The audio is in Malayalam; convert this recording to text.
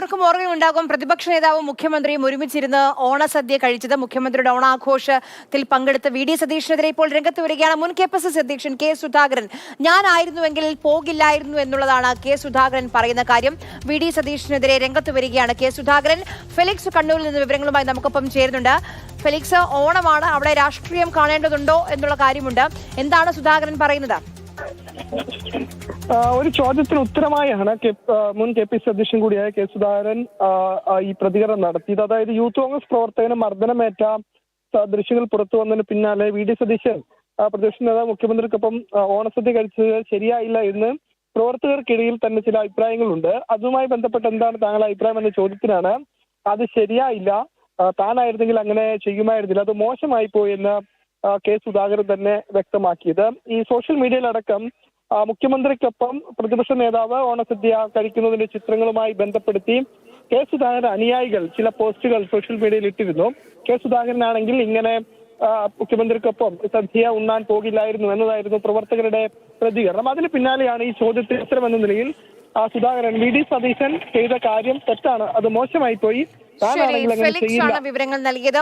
ഏവർക്കും ഓർമ്മയുണ്ടാകും പ്രതിപക്ഷ നേതാവും മുഖ്യമന്ത്രിയും ഒരുമിച്ചിരുന്ന് ഓണസദ്യ കഴിച്ചത്. മുഖ്യമന്ത്രിയുടെ ഓണാഘോഷത്തിൽ പങ്കെടുത്ത വി.ഡി. സതീഷിനെതിരെ ഇപ്പോൾ രംഗത്ത് വരികയാണ് മുൻ KPCC അധ്യക്ഷൻ കെ സുധാകരൻ. ഞാനായിരുന്നുവെങ്കിൽ പോകില്ലായിരുന്നു എന്നുള്ളതാണ് കെ സുധാകരൻ പറയുന്ന കാര്യം. വി.ഡി. സതീഷിനെതിരെ രംഗത്ത് വരികയാണ് കെ സുധാകരൻ. ഫെലിക്സ് കണ്ണൂരിൽ നിന്ന് വിവരങ്ങളുമായി നമുക്കൊപ്പം ചേരുന്നുണ്ട്. ഫെലിക്സ്, ഓണമാണ്, അവിടെ രാഷ്ട്രീയം കാണേണ്ടതുണ്ടോ എന്നുള്ള കാര്യമുണ്ട്. എന്താണ് സുധാകരൻ പറയുന്നത്? ഒരു ചോദ്യത്തിന് ഉത്തരമായാണ് മുൻ KPCC അധ്യക്ഷൻ കൂടിയായ കെ സുധാകരൻ ഈ പ്രതികരണം നടത്തിയത്. അതായത് യൂത്ത് കോൺഗ്രസ് പ്രവർത്തകന് മർദ്ദനമേറ്റ ദൃശ്യങ്ങൾ പുറത്തു വന്നതിന് പിന്നാലെ വി.ഡി. സതീശൻ പ്രതിപക്ഷ നേതാവ് മുഖ്യമന്ത്രിക്കൊപ്പം ഓണസദ്യ കഴിച്ചത് ശരിയായില്ല എന്ന് പ്രവർത്തകർക്കിടയിൽ തന്നെ ചില അഭിപ്രായങ്ങളുണ്ട്. അതുമായി ബന്ധപ്പെട്ട് എന്താണ് താങ്കളുടെ അഭിപ്രായം എന്ന ചോദ്യത്തിനാണ് അത് ശരിയായില്ല, താനായിരുന്നെങ്കിൽ അങ്ങനെ ചെയ്യുമായിരുന്നില്ല, അത് മോശമായി പോയി എന്ന് കെ സുധാകരൻ തന്നെ വ്യക്തമാക്കിയത്. ഈ സോഷ്യൽ മീഡിയയിലടക്കം മുഖ്യമന്ത്രിക്കൊപ്പം പ്രതിപക്ഷ നേതാവ് ഓണസദ്യ കഴിക്കുന്നതിന്റെ ചിത്രങ്ങളുമായി ബന്ധപ്പെടുത്തി കെ സുധാകരൻ അനുയായികൾ ചില പോസ്റ്റുകൾ സോഷ്യൽ മീഡിയയിൽ ഇട്ടിരുന്നു. കെ സുധാകരനാണെങ്കിൽ ഇങ്ങനെ മുഖ്യമന്ത്രിക്കൊപ്പം സദ്യ ഉണ്ണാൻ പോകില്ലായിരുന്നു എന്നതായിരുന്നു പ്രവർത്തകരുടെ പ്രതികരണം. അതിന് പിന്നാലെയാണ് ഈ ചോദ്യത്തിന് ഉത്തരം എന്ന നിലയിൽ സുധാകരൻ വി.ഡി. സതീശൻ ചെയ്ത കാര്യം തെറ്റാണ്, അത് മോശമായി പോയി, താനാണെങ്കിൽ അങ്ങനെ ചെയ്യില്ല വിവരങ്ങൾ നൽകിയത്.